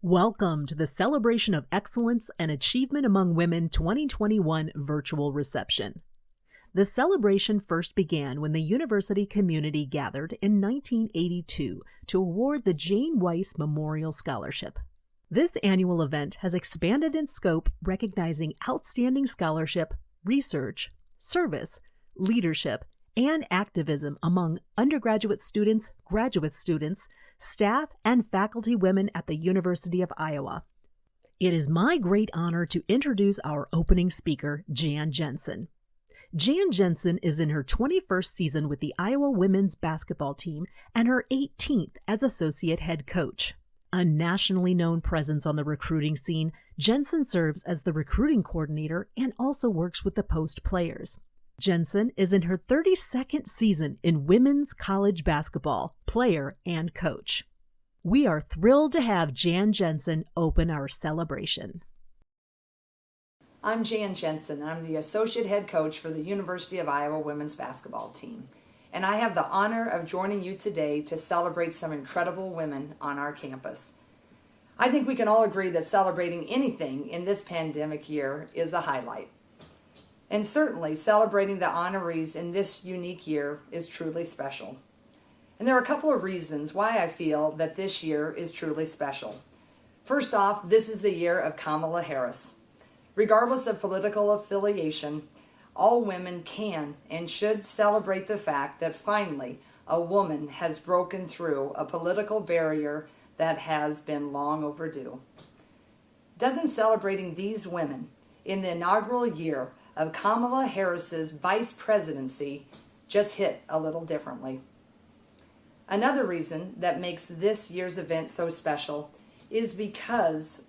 Welcome to the Celebration of Excellence and Achievement Among Women 2021 virtual reception. The celebration first began when the university community gathered in 1982 to award the Jane Weiss Memorial Scholarship. This annual event has expanded in scope, recognizing outstanding scholarship, research, service, leadership, and activism among undergraduate students, graduate students, staff, and faculty women at the University of Iowa. It is my great honor to introduce our opening speaker, Jan Jensen. Jan Jensen is in her 21st season with the Iowa women's basketball team and her 18th as associate head coach. A nationally known presence on the recruiting scene, Jensen serves as the recruiting coordinator and also works with the Post players. Jensen is in her 32nd season in women's college basketball, player and coach. We are thrilled to have Jan Jensen open our celebration. I'm Jan Jensen. I'm the Associate Head Coach for the University of Iowa women's basketball team. And I have the honor of joining you today to celebrate some incredible women on our campus. I think we can all agree that celebrating anything in this pandemic year is a highlight. And certainly celebrating the honorees in this unique year is truly special. And there are a couple of reasons why I feel that this year is truly special. First off, this is the year of Kamala Harris. Regardless of political affiliation, all women can and should celebrate the fact that finally a woman has broken through a political barrier that has been long overdue. Doesn't celebrating these women in the inaugural year of Kamala Harris's vice presidency just hit a little differently? Another reason that makes this year's event so special is because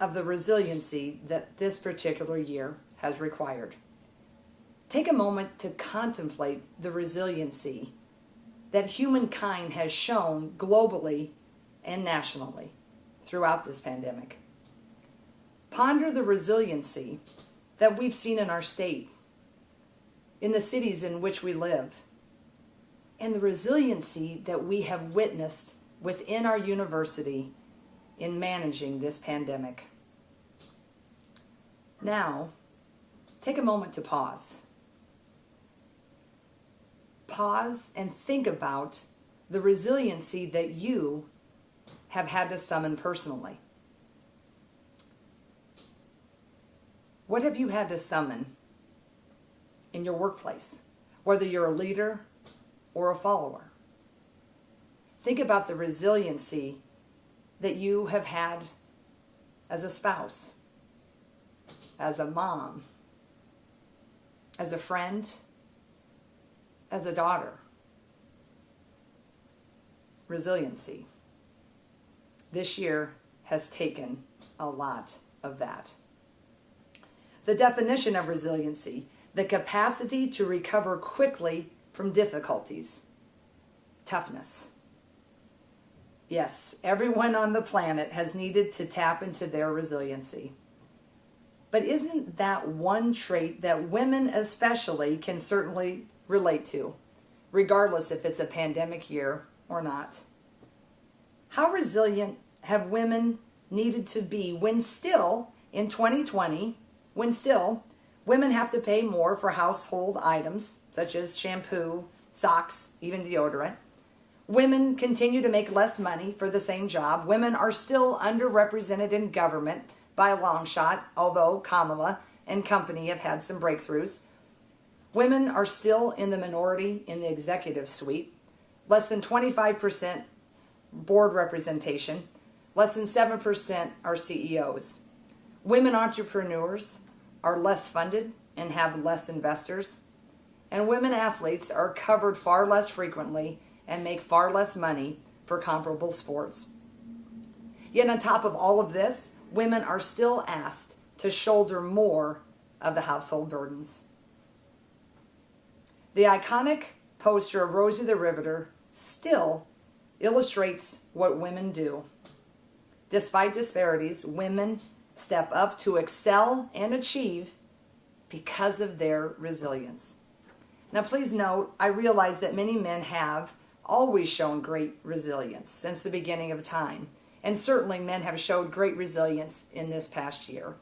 of the resiliency that this particular year has required. Take a moment to contemplate the resiliency that humankind has shown globally and nationally throughout this pandemic. Ponder the resiliency that we've seen in our state, in the cities in which we live, and the resiliency that we have witnessed within our university in managing this pandemic. Now, take a moment to pause. Pause and think about the resiliency that you have had to summon personally. What have you had to summon in your workplace, whether you're a leader or a follower? Think about the resiliency that you have had as a spouse, as a mom, as a friend, as a daughter. Resiliency. This year has taken a lot of that. The definition of resiliency: the capacity to recover quickly from difficulties. Toughness. Yes, everyone on the planet has needed to tap into their resiliency. But isn't that one trait that women especially can certainly relate to, regardless if it's a pandemic year or not? How resilient have women needed to be when still, in 2020, when still, women have to pay more for household items such as shampoo, socks, even deodorant? Women continue to make less money for the same job. Women are still underrepresented in government by a long shot, although Kamala and company have had some breakthroughs. Women are still in the minority in the executive suite. Less than 25% board representation. Less than 7% are CEOs. Women entrepreneurs are less funded and have less investors. And women athletes are covered far less frequently and make far less money for comparable sports. Yet on top of all of this, women are still asked to shoulder more of the household burdens. The iconic poster of Rosie the Riveter still illustrates what women do. Despite disparities, women step up to excel and achieve because of their resilience. Now, please note, I realize that many men have always shown great resilience since the beginning of time, And certainly men have showed great resilience in this past year.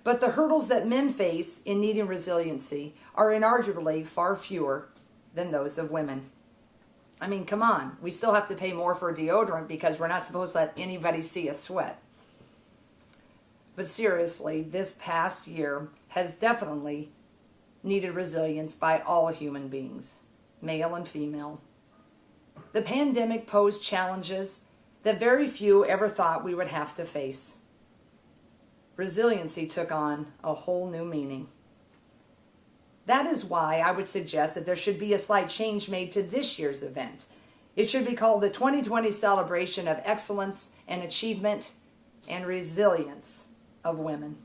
But the hurdles that men face in needing resiliency are inarguably far fewer than those of women. I mean, come on, we still have to pay more for deodorant because we're not supposed to let anybody see us sweat. But seriously, this past year has definitely needed resilience by all human beings, male and female. The pandemic posed challenges that very few ever thought we would have to face. Resiliency took on a whole new meaning. That is why I would suggest that there should be a slight change made to this year's event. It should be called the 2020 Celebration of Excellence and Achievement and Resilience of Women.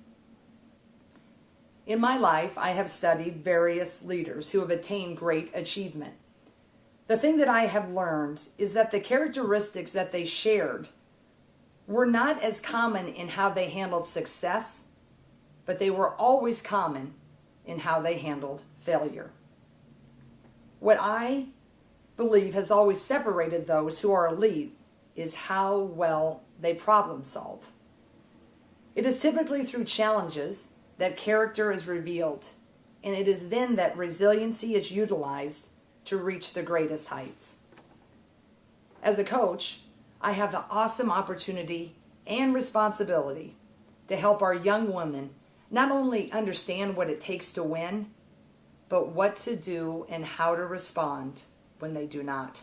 In my life, I have studied various leaders who have attained great achievement. The thing that I have learned is that the characteristics that they shared were not as common in how they handled success, but they were always common in how they handled failure. What I believe has always separated those who are elite is how well they problem solve. It is typically through challenges that character is revealed, and it is then that resiliency is utilized to reach the greatest heights. As a coach, I have the awesome opportunity and responsibility to help our young women not only understand what it takes to win, but what to do and how to respond when they do not.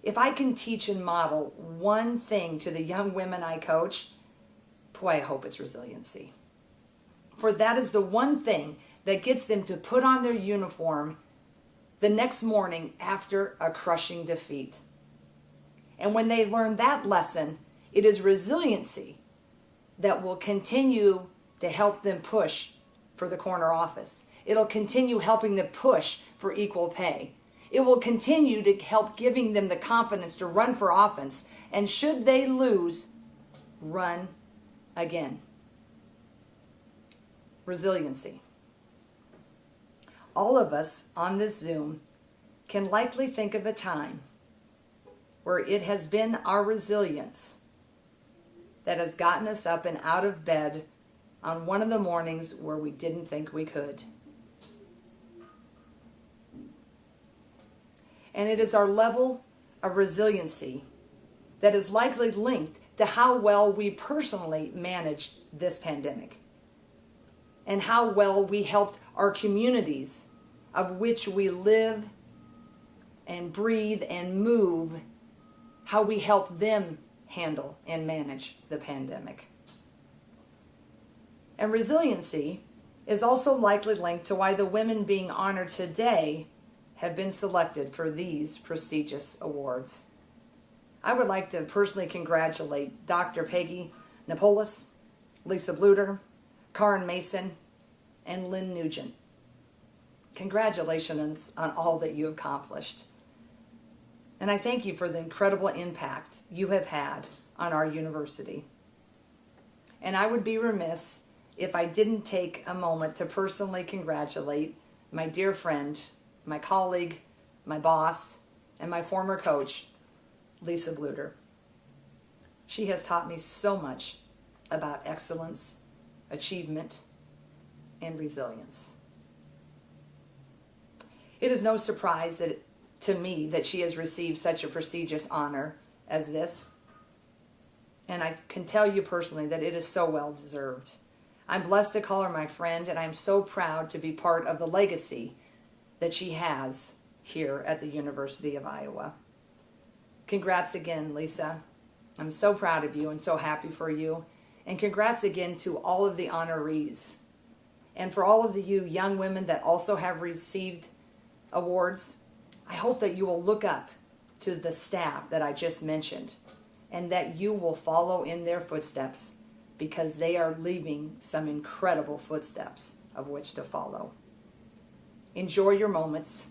If I can teach and model one thing to the young women I coach, boy, I hope it's resiliency. For that is the one thing that gets them to put on their uniform the next morning after a crushing defeat. And when they learn that lesson, it is resiliency that will continue to help them push for the corner office. It'll continue helping them push for equal pay. It will continue to help giving them the confidence to run for offense. And should they lose, run again. Resiliency. All of us on this Zoom can likely think of a time where it has been our resilience that has gotten us up and out of bed on one of the mornings where we didn't think we could. And it is our level of resiliency that is likely linked to how well we personally managed this pandemic and how well we helped our communities of which we live and breathe and move, how we help them handle and manage the pandemic. And resiliency is also likely linked to why the women being honored today have been selected for these prestigious awards. I would like to personally congratulate Dr. Peggy Napoles, Lisa Bluter, Karen Mason, and Lynn Nugent. Congratulations on all that you accomplished. And I thank you for the incredible impact you have had on our university. And I would be remiss if I didn't take a moment to personally congratulate my dear friend, my colleague, my boss, and my former coach, Lisa Bluter. She has taught me so much about excellence, achievement, and resilience. It is no surprise to me that she has received such a prestigious honor as this. And I can tell you personally that it is so well deserved. I'm blessed to call her my friend, and I'm so proud to be part of the legacy that she has here at the University of Iowa. Congrats again, Lisa. I'm so proud of you and so happy for you. And congrats again to all of the honorees. And for all of you young women that also have received awards, I hope that you will look up to the staff that I just mentioned and that you will follow in their footsteps, because they are leaving some incredible footsteps of which to follow. Enjoy your moments.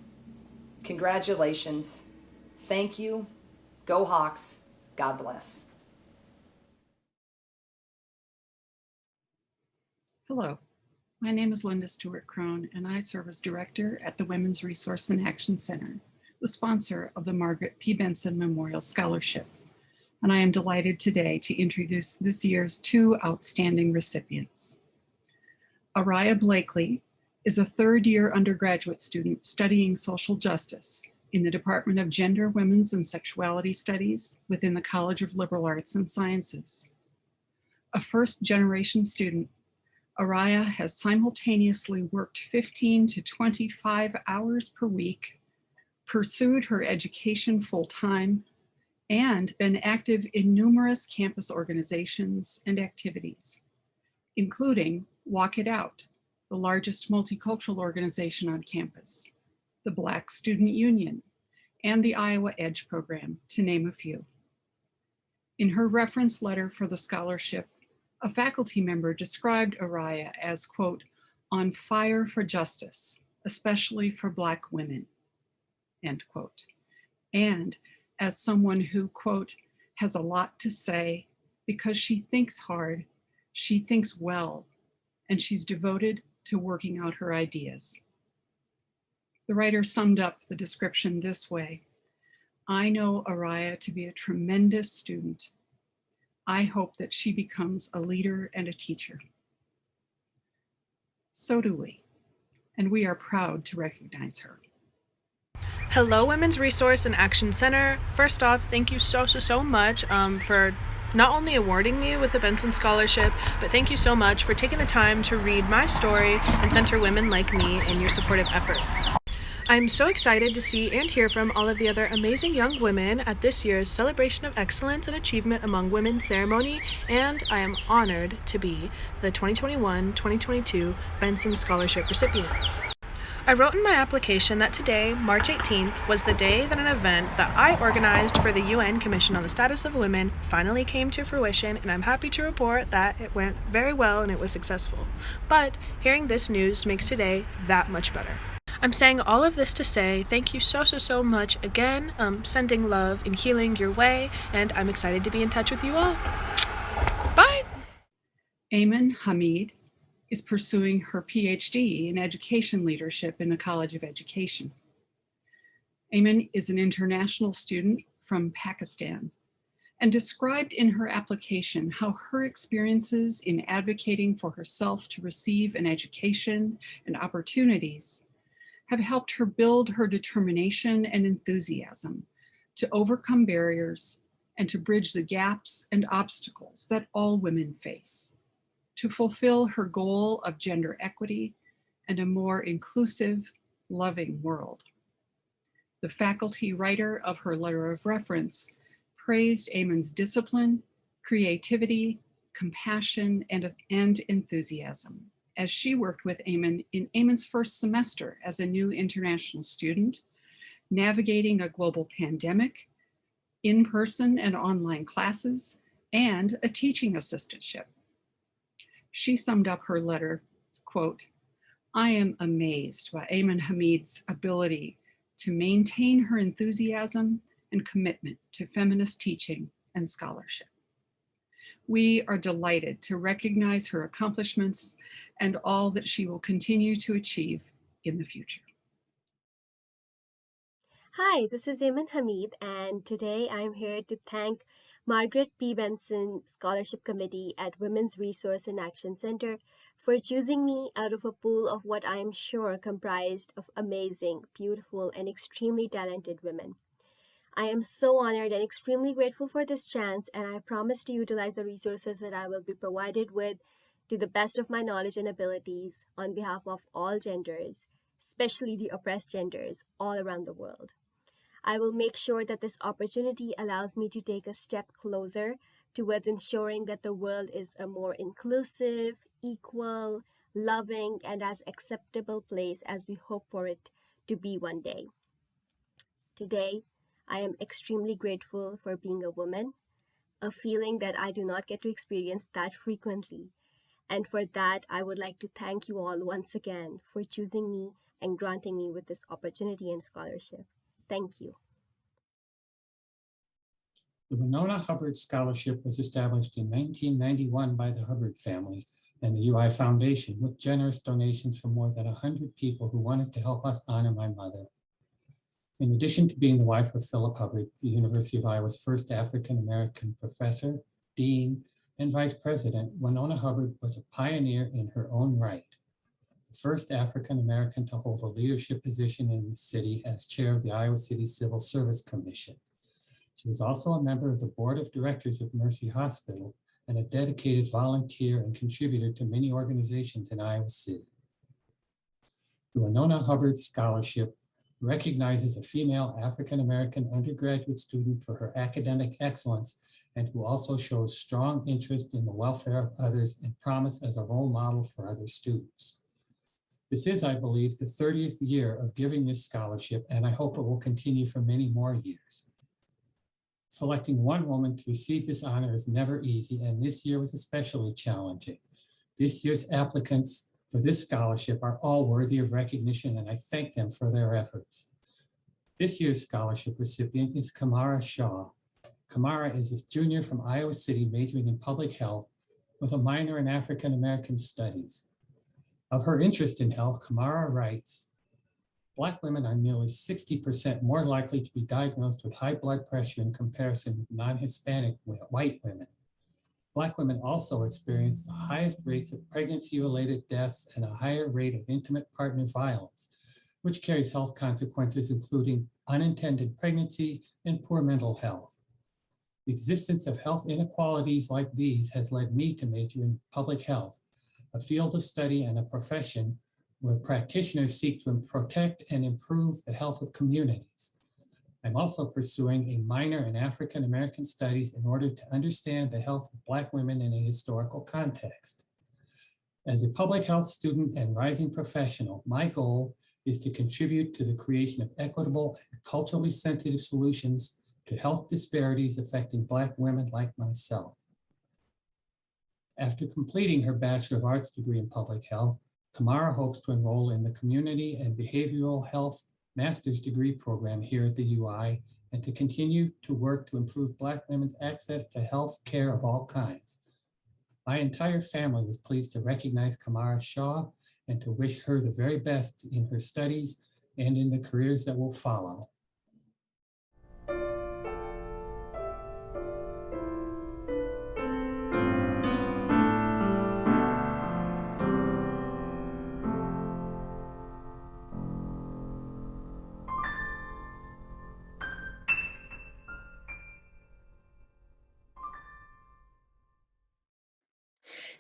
Congratulations. Thank you. Go Hawks. God bless. Hello, my name is Linda Stewart Crone, and I serve as director at the Women's Resource and Action Center, the sponsor of the Margaret P. Benson Memorial Scholarship. and I am delighted today to introduce this year's two outstanding recipients. Araya Blakely is a third-year undergraduate student studying social justice in the Department of Gender, Women's, and Sexuality Studies within the College of Liberal Arts and Sciences. A first-generation student, Araya has simultaneously worked 15 to 25 hours per week, pursued her education full-time, and been active in numerous campus organizations and activities, including Walk It Out, the largest multicultural organization on campus, the Black Student Union, and the Iowa EDGE program, to name a few. In her reference letter for the scholarship, a faculty member described Araya as, quote, on fire for justice, especially for Black women, end quote, and as someone who, quote, has a lot to say because she thinks hard, she thinks well, and she's devoted to working out her ideas. The writer summed up the description this way: I know Araya to be a tremendous student. I hope that she becomes a leader and a teacher. So do we, and we are proud to recognize her. Hello, Women's Resource and Action Center. First off, thank you so much for not only awarding me with the Benson Scholarship, but thank you so much for taking the time to read my story and center women like me in your supportive efforts. I'm so excited to see and hear from all of the other amazing young women at this year's Celebration of Excellence and Achievement Among Women ceremony, and I am honored to be the 2021-2022 Benson Scholarship recipient. I wrote in my application that today, March 18th, was the day that an event that I organized for the UN Commission on the Status of Women finally came to fruition, and I'm happy to report that it went very well and it was successful. But hearing this news makes today that much better. I'm saying all of this to say thank you so much again, sending love and healing your way, and I'm excited to be in touch with you all. Bye! Ayman Hamid is pursuing her PhD in education leadership in the College of Education. Ayman is an international student from Pakistan and described in her application how her experiences in advocating for herself to receive an education and opportunities have helped her build her determination and enthusiasm to overcome barriers and to bridge the gaps and obstacles that all women face, to fulfill her goal of gender equity and a more inclusive, loving world. The faculty writer of her letter of reference praised Ayman's discipline, creativity, compassion, and enthusiasm as she worked with Ayman in Ayman's first semester as a new international student, navigating a global pandemic, in-person and online classes, and a teaching assistantship. She summed up her letter, quote, I am amazed by Ayman Hamid's ability to maintain her enthusiasm and commitment to feminist teaching and scholarship. We are delighted to recognize her accomplishments and all that she will continue to achieve in the future. Hi, this is Ayman Hamid, and today I'm here to thank Margaret P. Benson Scholarship Committee at Women's Resource and Action Center for choosing me out of a pool of what I am sure comprised of amazing, beautiful, and extremely talented women. I am so honored and extremely grateful for this chance, and I promise to utilize the resources that I will be provided with to the best of my knowledge and abilities on behalf of all genders, especially the oppressed genders all around the world. I will make sure that this opportunity allows me to take a step closer towards ensuring that the world is a more inclusive, equal, loving, and as acceptable place as we hope for it to be one day. Today, I am extremely grateful for being a woman, a feeling that I do not get to experience that frequently. And for that, I would like to thank you all once again for choosing me and granting me with this opportunity and scholarship. Thank you. The Winona Hubbard Scholarship was established in 1991 by the Hubbard family and the UI Foundation with generous donations from more than 100 people who wanted to help us honor my mother. In addition to being the wife of Philip Hubbard, the University of Iowa's first African-American professor, dean, and vice president, Winona Hubbard was a pioneer in her own right. The first African-American to hold a leadership position in the city as chair of the Iowa City Civil Service Commission. She was also a member of the board of directors of Mercy Hospital and a dedicated volunteer and contributor to many organizations in Iowa City. The Winona Hubbard Scholarship recognizes a female African-American undergraduate student for her academic excellence and who also shows strong interest in the welfare of others and promise as a role model for other students. This is, I believe, the 30th year of giving this scholarship, and I hope it will continue for many more years. Selecting one woman to receive this honor is never easy, and this year was especially challenging. This year's applicants for this scholarship are all worthy of recognition, and I thank them for their efforts. This year's scholarship recipient is Kamara Shaw. Kamara is a junior from Iowa City majoring in public health with a minor in African-American studies. Of her interest in health, Kamara writes, Black women are nearly 60% more likely to be diagnosed with high blood pressure in comparison with non-Hispanic white women. Black women also experience the highest rates of pregnancy-related deaths and a higher rate of intimate partner violence, which carries health consequences including unintended pregnancy and poor mental health. The existence of health inequalities like these has led me to major in public health, a field of study and a profession where practitioners seek to protect and improve the health of communities. I'm also pursuing a minor in African American studies in order to understand the health of Black women in a historical context. As a public health student and rising professional, my goal is to contribute to the creation of equitable and culturally sensitive solutions to health disparities affecting Black women like myself. After completing her Bachelor of Arts degree in public health, Kamara hopes to enroll in the Community and Behavioral Health Master's Degree program here at the UI and to continue to work to improve Black women's access to health care of all kinds. My entire family was pleased to recognize Kamara Shaw and to wish her the very best in her studies and in the careers that will follow.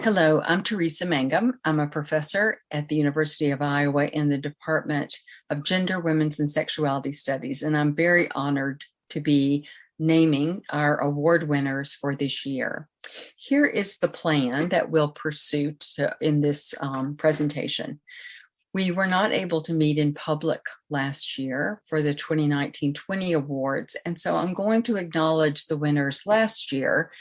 Hello, I'm Teresa Mangum. I'm a professor at the University of Iowa in the Department of Gender, Women's, and Sexuality Studies, and I'm very honored to be naming our award winners for this year. Here is the plan that we'll pursue in this presentation. We were not able to meet in public last year for the 2019-20 awards, and so I'm going to acknowledge the winners last year.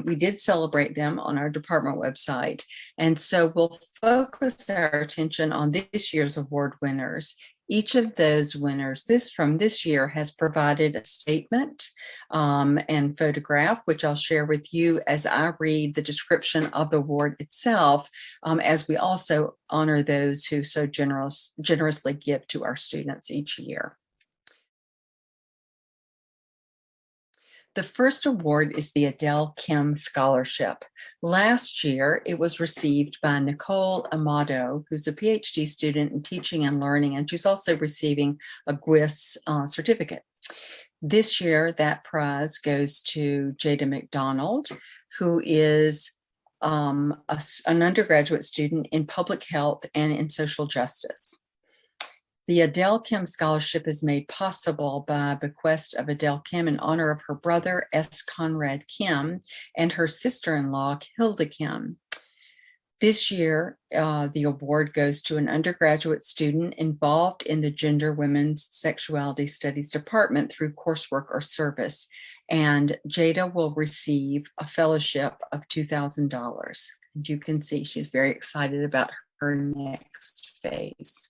We did celebrate them on our department website, and so we'll focus our attention on this year's award winners. Each of those winners from this year has provided a statement and photograph, which I'll share with you as I read the description of the award itself, as we also honor those who so generously give to our students each year. The first award is the Adele Kim Scholarship. Last year, it was received by Nicole Amato, who's a PhD student in teaching and learning, and she's also receiving a GWIS certificate. This year, that prize goes to Jada McDonald, who is an undergraduate student in public health and in social justice. The Adele Kim Scholarship is made possible by a bequest of Adele Kim in honor of her brother, S. Conrad Kim, and her sister-in-law, Hilda Kim. This year, the award goes to an undergraduate student involved in the Gender, Women's, Sexuality Studies Department through coursework or service, and Jada will receive a fellowship of $2,000. And you can see she's very excited about her next phase.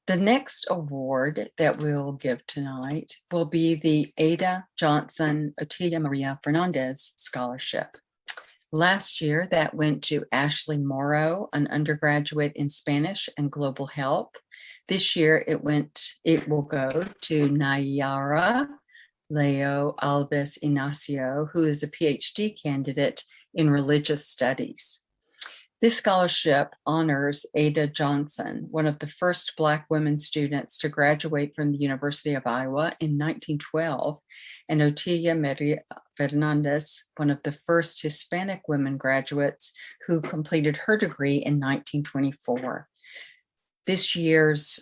The next award that we'll give tonight will be the Ada Johnson Otilia Maria Fernandez Scholarship. Last year, that went to Ashley Morrow, an undergraduate in Spanish and Global Health. This year, it will go to Nayara Leo Alves Ignacio, who is a PhD candidate in religious studies. This scholarship honors Ada Johnson, one of the first Black women students to graduate from the University of Iowa in 1912, and Otilia Maria Fernandez, one of the first Hispanic women graduates who completed her degree in 1924. This year's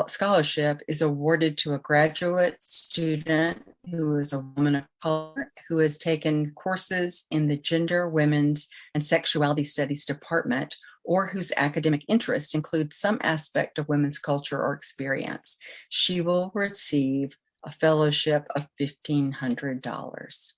scholarship is awarded to a graduate student who is a woman of color who has taken courses in the Gender, Women's, and Sexuality Studies department, or whose academic interest includes some aspect of women's culture or experience. She will receive a fellowship of $1,500.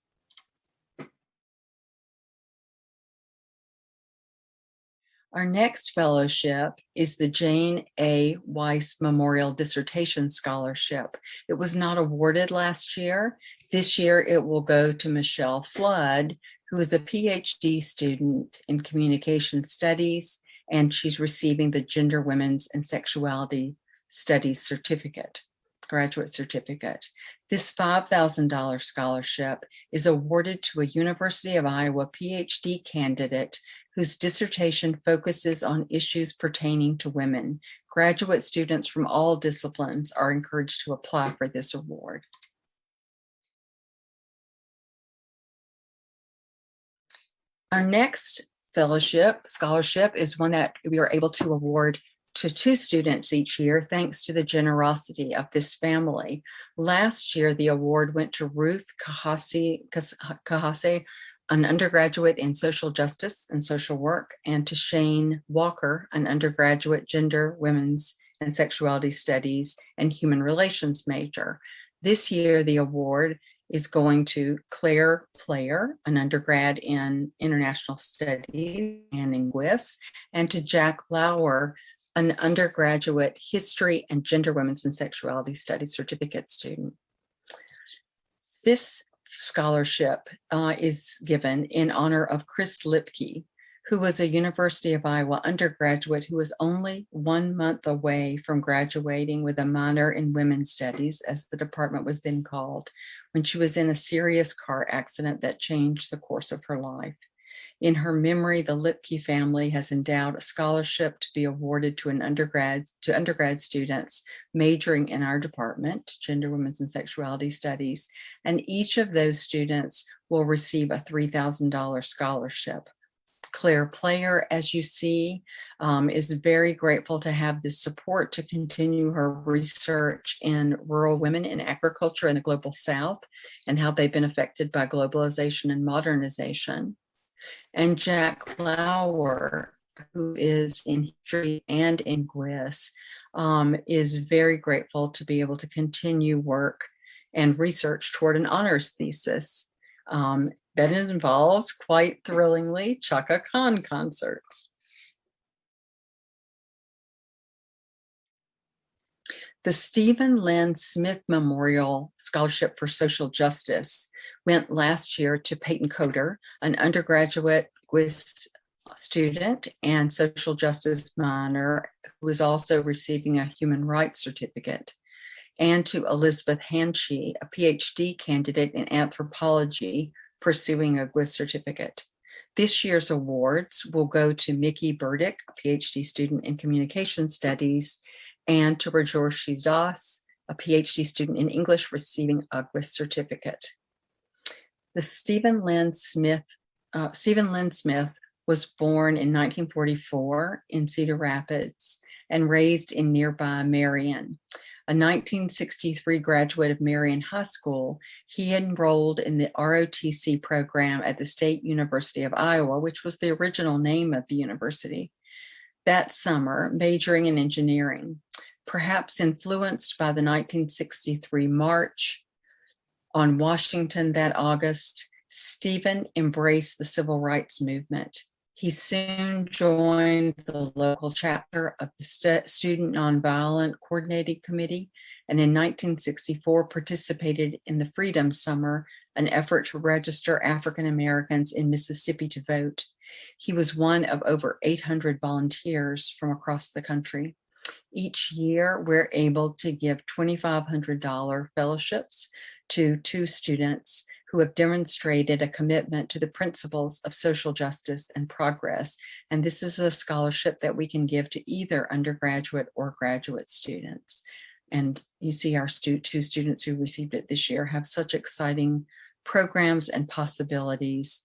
Our next fellowship is the Jane A. Weiss Memorial Dissertation Scholarship. It was not awarded last year. This year, it will go to Michelle Flood, who is a PhD student in Communication Studies, and she's receiving the Gender, Women's, and Sexuality Studies certificate, graduate certificate. This $5,000 scholarship is awarded to a University of Iowa PhD candidate whose dissertation focuses on issues pertaining to women. Graduate students from all disciplines are encouraged to apply for this award. Our next scholarship is one that we are able to award to 2 students each year, thanks to the generosity of this family. Last year, the award went to Ruth Kahase, an undergraduate in social justice and social work, and to Shane Walker, an undergraduate gender, women's, and sexuality studies and human relations major. This year, the award is going to Claire Player, an undergrad in international studies and linguistics, and to Jack Lauer, an undergraduate history and gender, women's, and sexuality studies certificate student. This scholarship is given in honor of Chris Lipke, who was a University of Iowa undergraduate who was only 1 month away from graduating with a minor in women's studies, as the department was then called, when she was in a serious car accident that changed the course of her life. In her memory, the Lipke family has endowed a scholarship to be awarded to undergrad students majoring in our department, Gender, Women's, and Sexuality Studies, and each of those students will receive a $3,000 scholarship. Claire Player, as you see, is very grateful to have this support to continue her research in rural women in agriculture in the global South and how they've been affected by globalization and modernization. And Jack Lauer, who is in history and in GWIS, is very grateful to be able to continue work and research toward an honors thesis that involves, quite thrillingly, Chaka Khan concerts. The Stephen Lynn Smith Memorial Scholarship for Social Justice went last year to Peyton Coder, an undergraduate GWIS student and social justice minor who is also receiving a human rights certificate, and to Elizabeth Hanchey, a PhD candidate in anthropology pursuing a GWIS certificate. This year's awards will go to Mickey Burdick, a PhD student in communication studies, and to Rajorshi Das, a PhD student in English receiving a GWIS certificate. The Stephen Lynn Smith was born in 1944 in Cedar Rapids and raised in nearby Marion. A 1963 graduate of Marion High School, he enrolled in the ROTC program at the State University of Iowa, which was the original name of the university. That summer, majoring in engineering, perhaps influenced by the 1963 March on Washington that August, Stephen embraced the civil rights movement. He soon joined the local chapter of the Student Nonviolent Coordinating Committee, and in 1964 participated in the Freedom Summer, an effort to register African Americans in Mississippi to vote. He was one of over 800 volunteers from across the country. Each year, we're able to give $2,500 fellowships to 2 students who have demonstrated a commitment to the principles of social justice and progress. And this is a scholarship that we can give to either undergraduate or graduate students. And you see our 2 students who received it this year have such exciting programs and possibilities,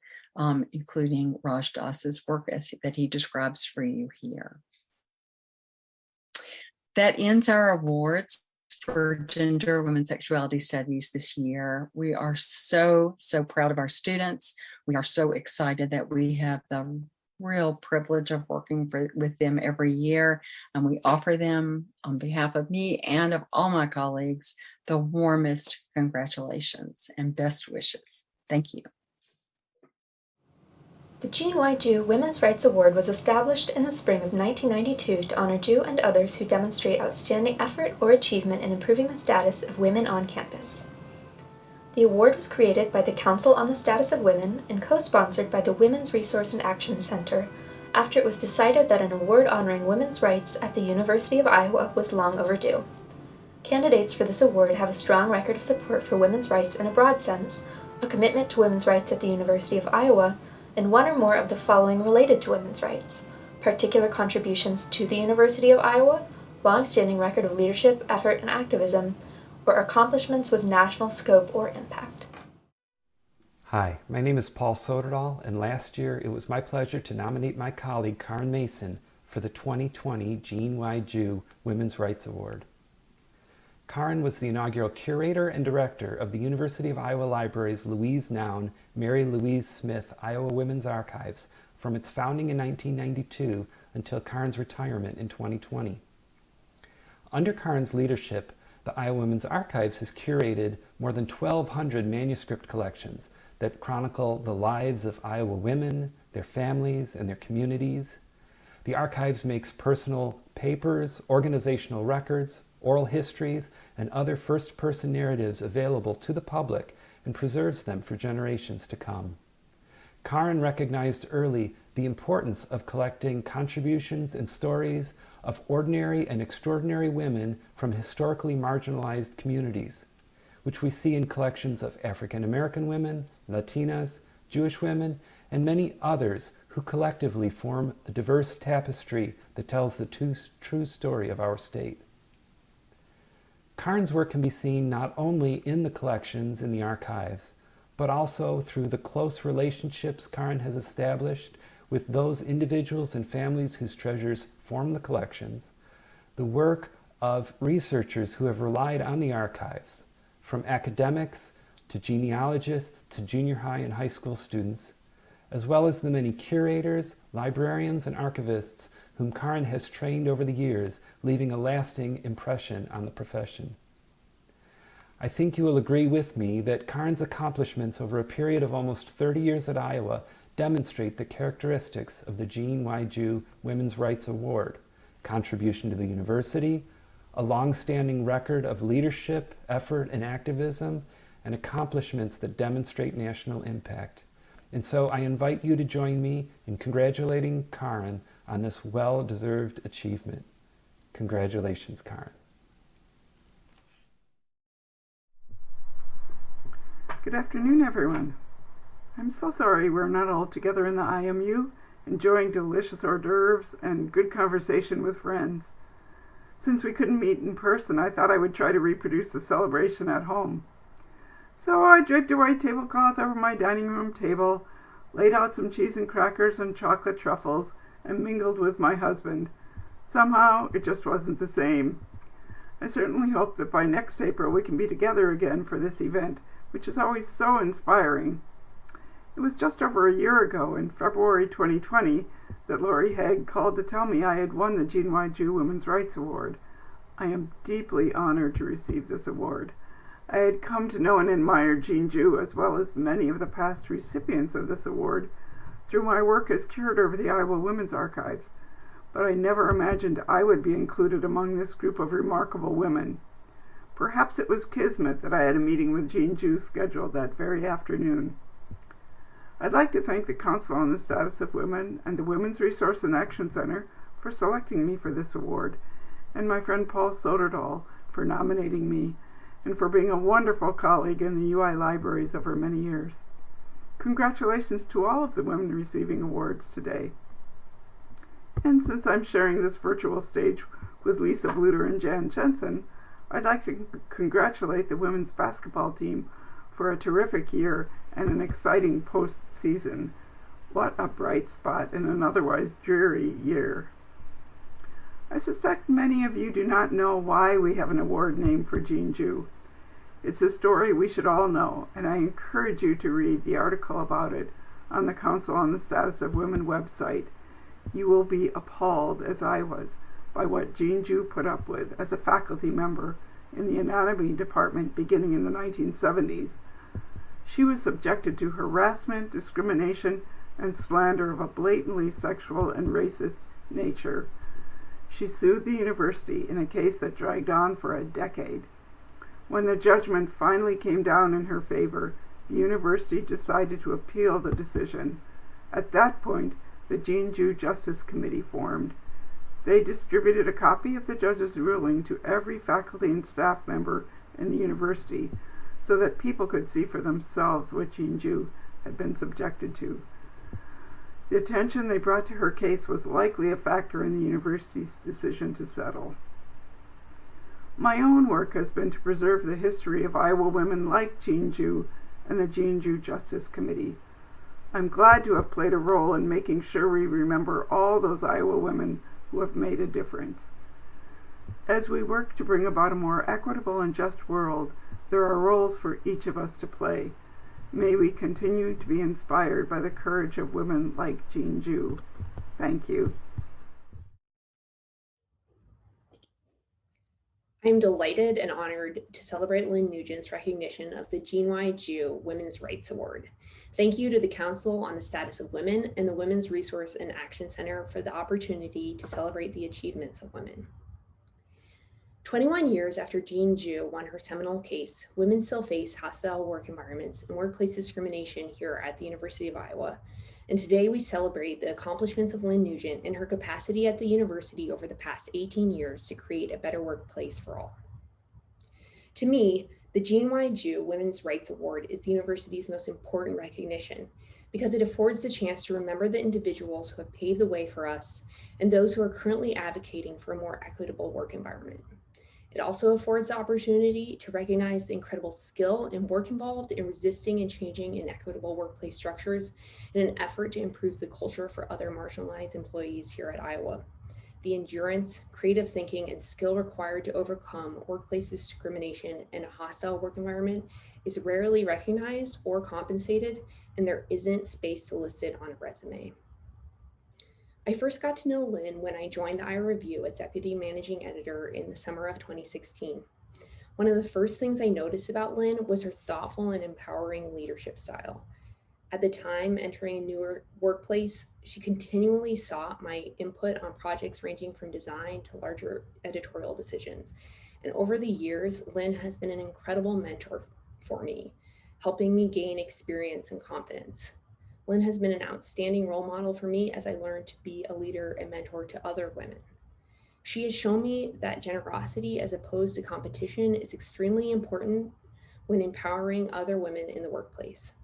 including Raj Das's work that he describes for you here. That ends our awards for Gender, Women's Sexuality Studies this year. We are so proud of our students. We are so excited that we have the real privilege of working with them every year. And we offer them, on behalf of me and of all my colleagues, the warmest congratulations and best wishes. Thank you. The Jean Y. Jew Women's Rights Award was established in the spring of 1992 to honor Jew and others who demonstrate outstanding effort or achievement in improving the status of women on campus. The award was created by the Council on the Status of Women and co-sponsored by the Women's Resource and Action Center after it was decided that an award honoring women's rights at the University of Iowa was long overdue. Candidates for this award have a strong record of support for women's rights in a broad sense, a commitment to women's rights at the University of Iowa, and one or more of the following related to women's rights: particular contributions to the University of Iowa, long-standing record of leadership, effort, and activism, or accomplishments with national scope or impact. Hi, my name is Paul Soderdahl, and last year it was my pleasure to nominate my colleague Karen Mason for the 2020 Jean Y. Jew Women's Rights Award. Karen was the inaugural curator and director of the University of Iowa Library's Louise Noun, Mary Louise Smith Iowa Women's Archives from its founding in 1992 until Karen's retirement in 2020. Under Karen's leadership, the Iowa Women's Archives has curated more than 1,200 manuscript collections that chronicle the lives of Iowa women, their families, and their communities. The archives makes personal papers, organizational records, oral histories, and other first-person narratives available to the public and preserves them for generations to come. Karen recognized early the importance of collecting contributions and stories of ordinary and extraordinary women from historically marginalized communities, which we see in collections of African American women, Latinas, Jewish women, and many others who collectively form the diverse tapestry that tells the true story of our state. Karen's work can be seen not only in the collections in the archives, but also through the close relationships Karen has established with those individuals and families whose treasures form the collections, the work of researchers who have relied on the archives, from academics to genealogists to junior high and high school students, as well as the many curators, librarians, and archivists whom Karen has trained over the years, leaving a lasting impression on the profession. I think you will agree with me that Karen's accomplishments over a period of almost 30 years at Iowa demonstrate the characteristics of the Jean Y. Jew Women's Rights Award: contribution to the university, a long-standing record of leadership, effort, and activism, and accomplishments that demonstrate national impact. And so I invite you to join me in congratulating Karen on this well-deserved achievement. Congratulations, Karen. Good afternoon, everyone. I'm so sorry we're not all together in the IMU, enjoying delicious hors d'oeuvres and good conversation with friends. Since we couldn't meet in person, I thought I would try to reproduce the celebration at home. So I draped a white tablecloth over my dining room table, laid out some cheese and crackers and chocolate truffles, and mingled with my husband. Somehow, it just wasn't the same. I certainly hope that by next April we can be together again for this event, which is always so inspiring. It was just over a year ago, in February 2020, that Lori Haig called to tell me I had won the Jean Y. Jew Women's Rights Award. I am deeply honored to receive this award. I had come to know and admire Jean Jew, as well as many of the past recipients of this award, through my work as curator of the Iowa Women's Archives, but I never imagined I would be included among this group of remarkable women. Perhaps it was kismet that I had a meeting with Jean Jew scheduled that very afternoon. I'd like to thank the Council on the Status of Women and the Women's Resource and Action Center for selecting me for this award, and my friend Paul Soderdahl for nominating me, and for being a wonderful colleague in the UI libraries over many years. Congratulations to all of the women receiving awards today. And since I'm sharing this virtual stage with Lisa Bluter and Jan Jensen, I'd like to congratulate the women's basketball team for a terrific year and an exciting postseason. What a bright spot in an otherwise dreary year. I suspect many of you do not know why we have an award named for Jean Jew. It's a story we should all know, and I encourage you to read the article about it on the Council on the Status of Women website. You will be appalled, as I was, by what Jean Jew put up with as a faculty member in the anatomy department beginning in the 1970s. She was subjected to harassment, discrimination, and slander of a blatantly sexual and racist nature. She sued the university in a case that dragged on for a decade. When the judgment finally came down in her favor, the university decided to appeal the decision. At that point, the Jean Jew Justice Committee formed. They distributed a copy of the judge's ruling to every faculty and staff member in the university so that people could see for themselves what Jean Jew had been subjected to. The attention they brought to her case was likely a factor in the university's decision to settle. My own work has been to preserve the history of Iowa women like Jean Jew and the Jean Jew Justice Committee. I'm glad to have played a role in making sure we remember all those Iowa women who have made a difference. As we work to bring about a more equitable and just world, there are roles for each of us to play. May we continue to be inspired by the courage of women like Jean Jew. Thank you. I'm delighted and honored to celebrate Lynn Nugent's recognition of the Jean Y. Jew Women's Rights Award. Thank you to the Council on the Status of Women and the Women's Resource and Action Center for the opportunity to celebrate the achievements of women. 21 years after Jean Jew won her seminal case, women still face hostile work environments and workplace discrimination here at the University of Iowa. And today we celebrate the accomplishments of Lynn Nugent and her capacity at the university over the past 18 years to create a better workplace for all. To me, the Jean Y. Jew Women's Rights Award is the university's most important recognition because it affords the chance to remember the individuals who have paved the way for us and those who are currently advocating for a more equitable work environment. It also affords the opportunity to recognize the incredible skill and work involved in resisting and changing inequitable workplace structures in an effort to improve the culture for other marginalized employees here at Iowa. The endurance, creative thinking, and skill required to overcome workplace discrimination in a hostile work environment is rarely recognized or compensated, and there isn't space to list it on a resume. I first got to know Lynn when I joined the Iowa Review as Deputy Managing Editor in the summer of 2016. One of the first things I noticed about Lynn was her thoughtful and empowering leadership style. At the time, entering a newer workplace, she continually sought my input on projects ranging from design to larger editorial decisions. And over the years, Lynn has been an incredible mentor for me, helping me gain experience and confidence. Lynn has been an outstanding role model for me as I learned to be a leader and mentor to other women. She has shown me that generosity as opposed to competition is extremely important when empowering other women in the workplace.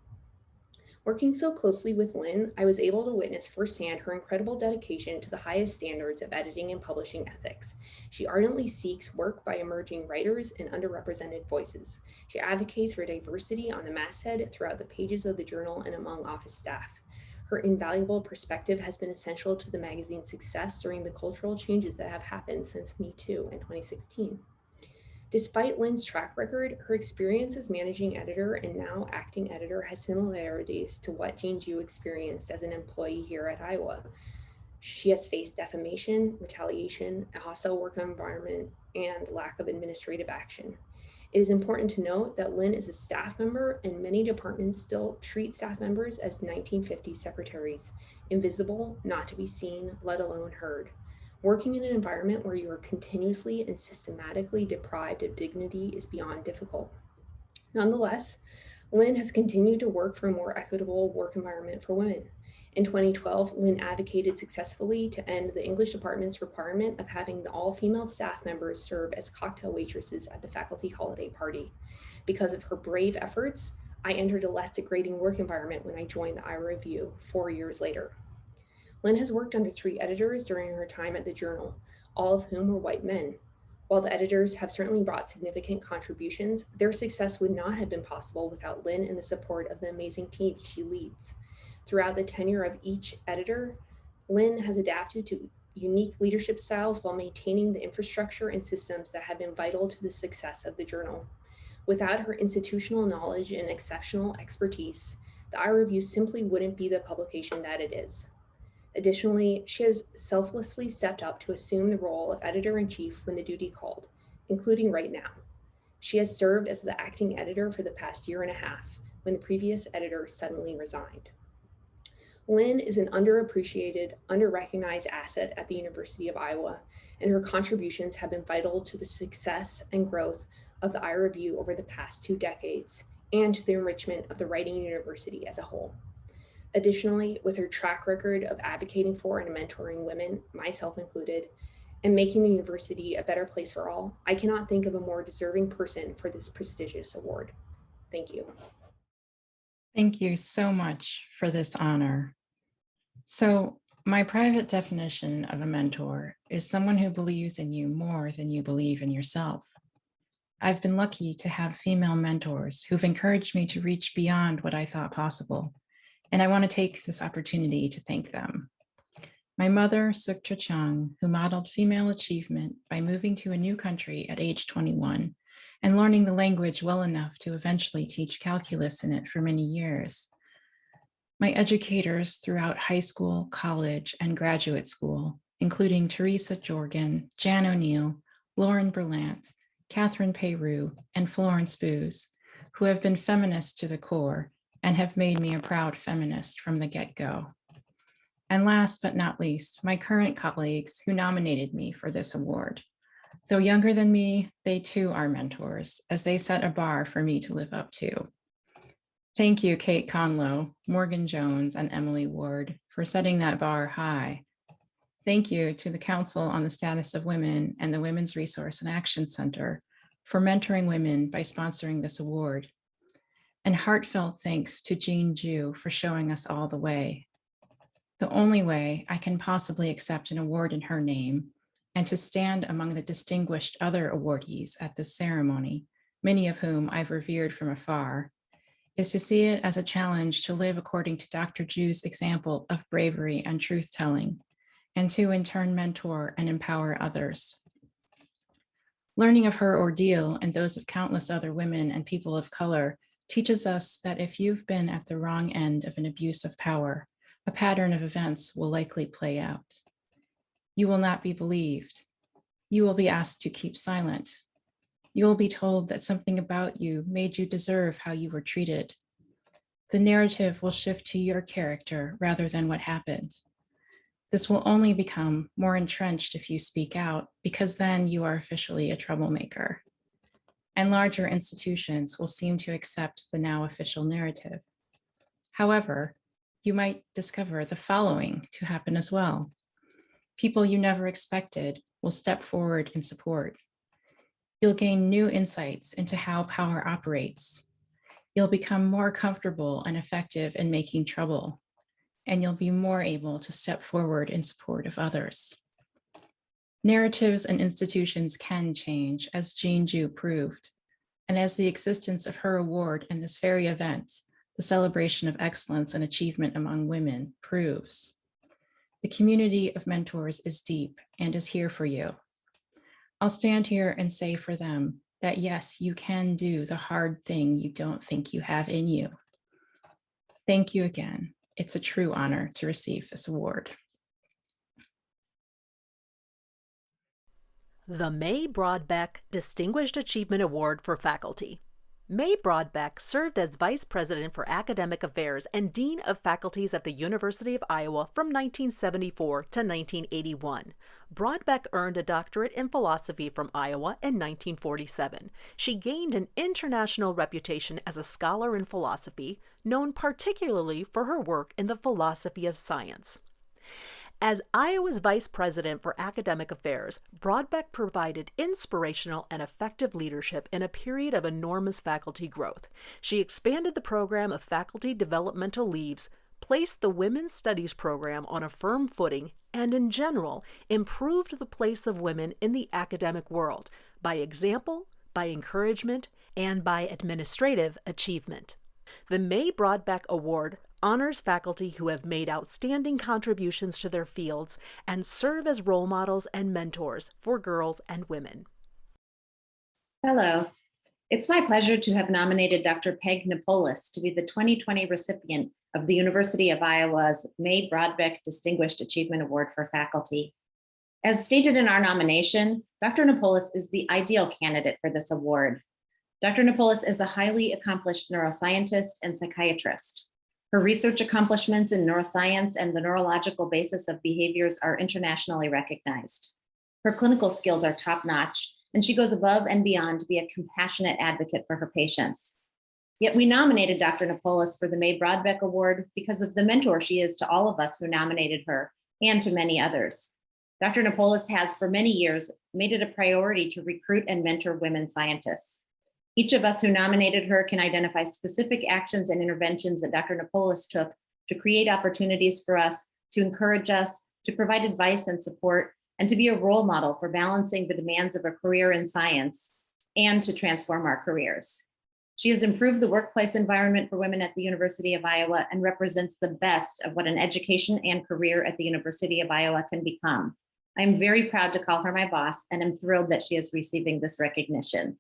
Working so closely with Lynn, I was able to witness firsthand her incredible dedication to the highest standards of editing and publishing ethics. She ardently seeks work by emerging writers and underrepresented voices. She advocates for diversity on the masthead throughout the pages of the journal and among office staff. Her invaluable perspective has been essential to the magazine's success during the cultural changes that have happened since Me Too in 2016. Despite Lynn's track record, her experience as managing editor and now acting editor has similarities to what Jean Jew experienced as an employee here at Iowa. She has faced defamation, retaliation, a hostile work environment, and lack of administrative action. It is important to note that Lynn is a staff member, and many departments still treat staff members as 1950s secretaries, invisible, not to be seen, let alone heard. Working in an environment where you are continuously and systematically deprived of dignity is beyond difficult. Nonetheless, Lynn has continued to work for a more equitable work environment for women. In 2012, Lynn advocated successfully to end the English department's requirement of having the all-female staff members serve as cocktail waitresses at the faculty holiday party. Because of her brave efforts, I entered a less degrading work environment when I joined the Iowa Review 4 years later. Lynn has worked under 3 editors during her time at the Journal, all of whom were white men. While the editors have certainly brought significant contributions, their success would not have been possible without Lynn and the support of the amazing team she leads. Throughout the tenure of each editor, Lynn has adapted to unique leadership styles while maintaining the infrastructure and systems that have been vital to the success of the Journal. Without her institutional knowledge and exceptional expertise, the Iowa Review simply wouldn't be the publication that it is. Additionally, she has selflessly stepped up to assume the role of editor-in-chief when the duty called, including right now. She has served as the acting editor for the past 1.5 years when the previous editor suddenly resigned. Lynn is an underappreciated, underrecognized asset at the University of Iowa, and her contributions have been vital to the success and growth of the Iowa Review over the past 2 decades and to the enrichment of the writing university as a whole. Additionally, with her track record of advocating for and mentoring women, myself included, and making the university a better place for all, I cannot think of a more deserving person for this prestigious award. Thank you. Thank you so much for this honor. So, my private definition of a mentor is someone who believes in you more than you believe in yourself. I've been lucky to have female mentors who've encouraged me to reach beyond what I thought possible, and I want to take this opportunity to thank them. My mother, Sukta Chung, who modeled female achievement by moving to a new country at age 21 and learning the language well enough to eventually teach calculus in it for many years. My educators throughout high school, college, and graduate school, including Teresa Jorgen, Jan O'Neill, Lauren Berlant, Catherine Peyroux, and Florence Booz, who have been feminists to the core and have made me a proud feminist from the get-go. And last but not least, my current colleagues who nominated me for this award. Though younger than me, they too are mentors, as they set a bar for me to live up to. Thank you, Kate Conlow, Morgan Jones, and Emily Ward for setting that bar high. Thank you to the Council on the Status of Women and the Women's Resource and Action Center for mentoring women by sponsoring this award. And heartfelt thanks to Jean Ju for showing us all the way. The only way I can possibly accept an award in her name and to stand among the distinguished other awardees at this ceremony, many of whom I've revered from afar, is to see it as a challenge to live according to Dr. Ju's example of bravery and truth-telling, and to in turn mentor and empower others. Learning of her ordeal and those of countless other women and people of color teaches us that if you've been at the wrong end of an abuse of power, a pattern of events will likely play out. You will not be believed. You will be asked to keep silent. You will be told that something about you made you deserve how you were treated. The narrative will shift to your character rather than what happened. This will only become more entrenched if you speak out, because then you are officially a troublemaker. And larger institutions will seem to accept the now official narrative. However, you might discover the following to happen as well. People you never expected will step forward in support. You'll gain new insights into how power operates. You'll become more comfortable and effective in making trouble, and you'll be more able to step forward in support of others. Narratives and institutions can change, as Jean Ju proved, and as the existence of her award and this very event, the celebration of excellence and achievement among women, proves. The community of mentors is deep and is here for you. I'll stand here and say for them that yes, you can do the hard thing you don't think you have in you. Thank you again. It's a true honor to receive this award. The May Brodbeck Distinguished Achievement Award for Faculty. May Brodbeck served as Vice President for Academic Affairs and Dean of Faculties at the University of Iowa from 1974 to 1981. Brodbeck earned a doctorate in philosophy from Iowa in 1947. She gained an international reputation as a scholar in philosophy, known particularly for her work in the philosophy of science. As Iowa's Vice President for Academic Affairs, Brodbeck provided inspirational and effective leadership in a period of enormous faculty growth. She expanded the program of faculty developmental leaves, placed the Women's Studies program on a firm footing, and in general, improved the place of women in the academic world by example, by encouragement, and by administrative achievement. The May Brodbeck Award honors faculty who have made outstanding contributions to their fields and serve as role models and mentors for girls and women. Hello. It's my pleasure to have nominated Dr. Peg Napoles to be the 2020 recipient of the University of Iowa's May Brodbeck Distinguished Achievement Award for Faculty. As stated in our nomination, Dr. Napoles is the ideal candidate for this award. Dr. Napoles is a highly accomplished neuroscientist and psychiatrist. Her research accomplishments in neuroscience and the neurological basis of behaviors are internationally recognized. Her clinical skills are top-notch, and she goes above and beyond to be a compassionate advocate for her patients. Yet we nominated Dr. Napoles for the May Brodbeck Award because of the mentor she is to all of us who nominated her and to many others. Dr. Napoles has for many years made it a priority to recruit and mentor women scientists. Each of us who nominated her can identify specific actions and interventions that Dr. Napoles took to create opportunities for us, to encourage us, to provide advice and support, and to be a role model for balancing the demands of a career in science and to transform our careers. She has improved the workplace environment for women at the University of Iowa and represents the best of what an education and career at the University of Iowa can become. I'm very proud to call her my boss, and I'm thrilled that she is receiving this recognition.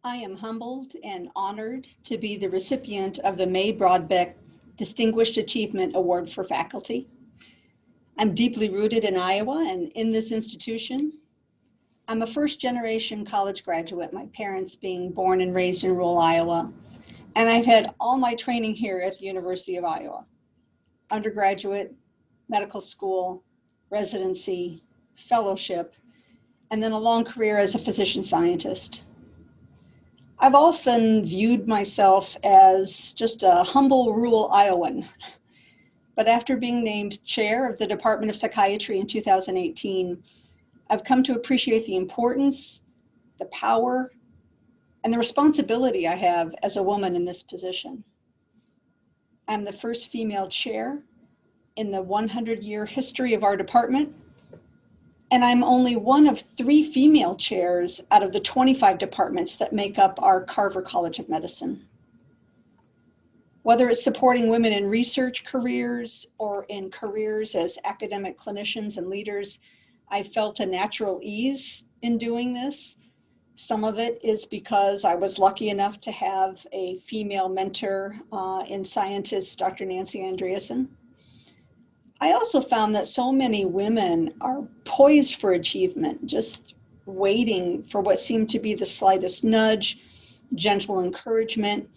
I am humbled and honored to be the recipient of the May Brodbeck Distinguished Achievement Award for Faculty. I'm deeply rooted in Iowa and in this institution. I'm a first-generation college graduate, my parents being born and raised in rural Iowa, and I've had all my training here at the University of Iowa: undergraduate, medical school, residency, fellowship, and then a long career as a physician scientist. I've often viewed myself as just a humble rural Iowan, but after being named chair of the Department of Psychiatry in 2018, I've come to appreciate the importance, the power, and the responsibility I have as a woman in this position. I'm the first female chair in the 100-year history of our department, and I'm only one of 3 female chairs out of the 25 departments that make up our Carver College of Medicine. Whether it's supporting women in research careers or in careers as academic clinicians and leaders, I felt a natural ease in doing this. Some of it is because I was lucky enough to have a female mentor in scientist, Dr. Nancy Andreasen. I also found that so many women are poised for achievement, just waiting for what seemed to be the slightest nudge, gentle encouragement.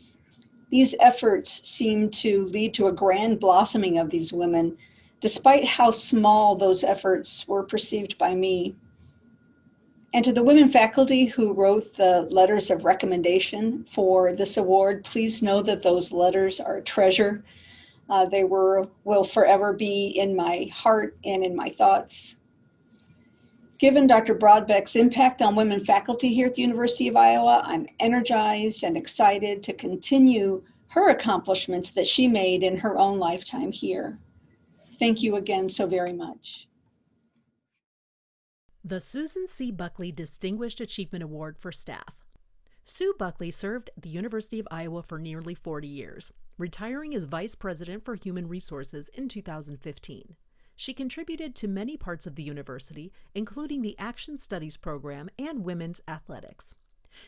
These efforts seem to lead to a grand blossoming of these women, despite how small those efforts were perceived by me. And to the women faculty who wrote the letters of recommendation for this award, please know that those letters are a treasure. They will forever be in my heart and in my thoughts. Given Dr. Brodbeck's impact on women faculty here at the University of Iowa, I'm energized and excited to continue her accomplishments that she made in her own lifetime here. Thank you again so very much. The Susan C. Buckley Distinguished Achievement Award for Staff. Sue Buckley served at the University of Iowa for nearly 40 years, retiring as Vice President for Human Resources in 2015. She contributed to many parts of the university, including the Action Studies program and women's athletics.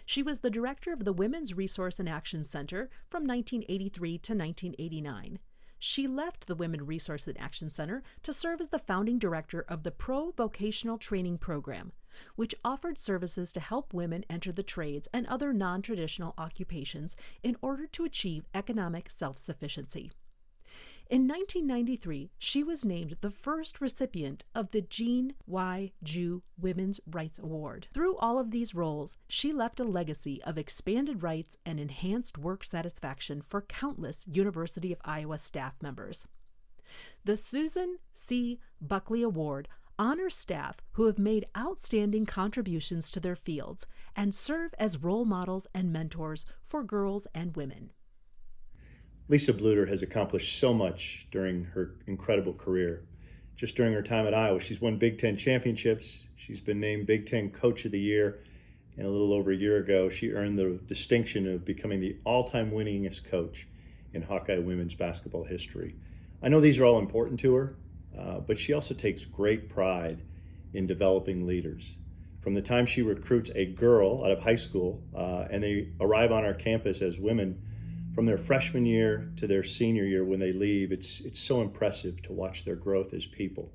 She was the director of the Women's Resource and Action Center from 1983 to 1989. She left the Women Resource and Action Center to serve as the founding director of the Pro Vocational Training Program, which offered services to help women enter the trades and other non-traditional occupations in order to achieve economic self-sufficiency. In 1993, she was named the first recipient of the Jean Y. Jew Women's Rights Award. Through all of these roles, she left a legacy of expanded rights and enhanced work satisfaction for countless University of Iowa staff members. The Susan C. Buckley Award honors staff who have made outstanding contributions to their fields and serve as role models and mentors for girls and women. Lisa Bluder has accomplished so much during her incredible career. Just during her time at Iowa, she's won Big Ten championships. She's been named Big Ten Coach of the Year. And a little over a year ago, she earned the distinction of becoming the all-time winningest coach in Hawkeye women's basketball history. I know these are all important to her, but she also takes great pride in developing leaders. From the time she recruits a girl out of high school and they arrive on our campus as women, from their freshman year to their senior year when they leave, it's so impressive to watch their growth as people.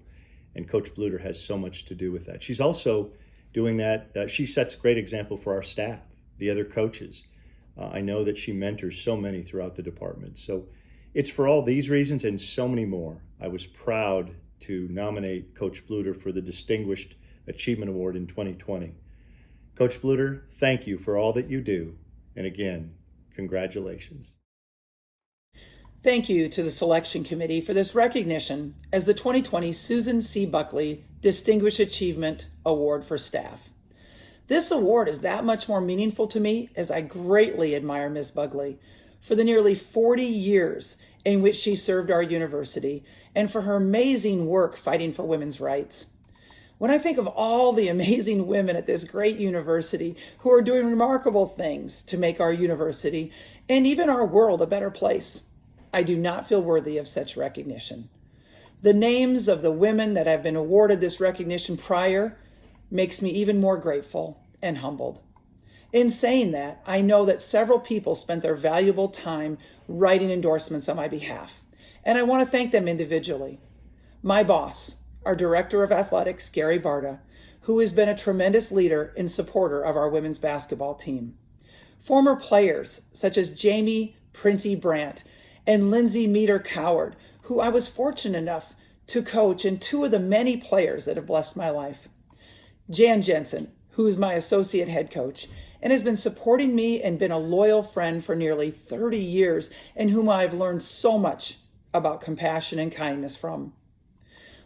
And Coach Bluder has so much to do with that. She's also doing that. She sets a great example for our staff, the other coaches. I know that she mentors so many throughout the department. So it's for all these reasons and so many more, I was proud to nominate Coach Bluder for the Distinguished Achievement Award in 2020. Coach Bluder, thank you for all that you do. And again, congratulations. Thank you to the selection committee for this recognition as the 2020 Susan C. Buckley Distinguished Achievement Award for Staff. This award is that much more meaningful to me as I greatly admire Ms. Buckley for the nearly 40 years in which she served our university and for her amazing work fighting for women's rights. When I think of all the amazing women at this great university who are doing remarkable things to make our university and even our world a better place, I do not feel worthy of such recognition. The names of the women that have been awarded this recognition prior makes me even more grateful and humbled. In saying that, I know that several people spent their valuable time writing endorsements on my behalf, and I want to thank them individually. My boss, our Director of Athletics, Gary Barta, who has been a tremendous leader and supporter of our women's basketball team. Former players such as Jamie Printy Brandt and Lindsay Meter Coward, who I was fortunate enough to coach, and two of the many players that have blessed my life. Jan Jensen, who is my associate head coach and has been supporting me and been a loyal friend for nearly 30 years and whom I've learned so much about compassion and kindness from.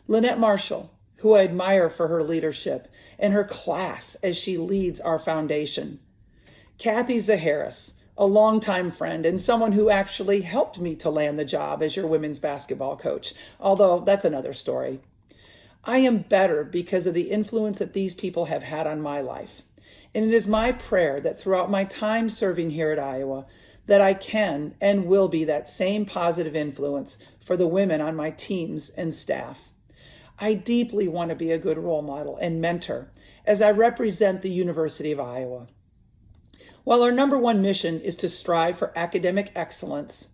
Lynette Marshall, who I admire for her leadership and her class as she leads our foundation. Kathy Zaharis, a longtime friend and someone who actually helped me to land the job as your women's basketball coach, although that's another story. I am better because of the influence that these people have had on my life. And it is my prayer that throughout my time serving here at Iowa, that I can and will be that same positive influence for the women on my teams and staff. I deeply want to be a good role model and mentor as I represent the University of Iowa. While our number one mission is to strive for academic excellence,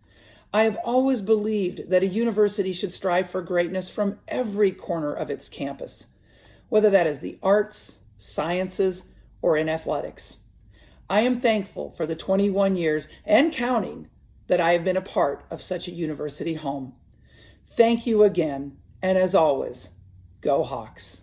I have always believed that a university should strive for greatness from every corner of its campus, whether that is the arts, sciences, or in athletics. I am thankful for the 21 years and counting that I have been a part of such a university home. Thank you again, and as always, go Hawks.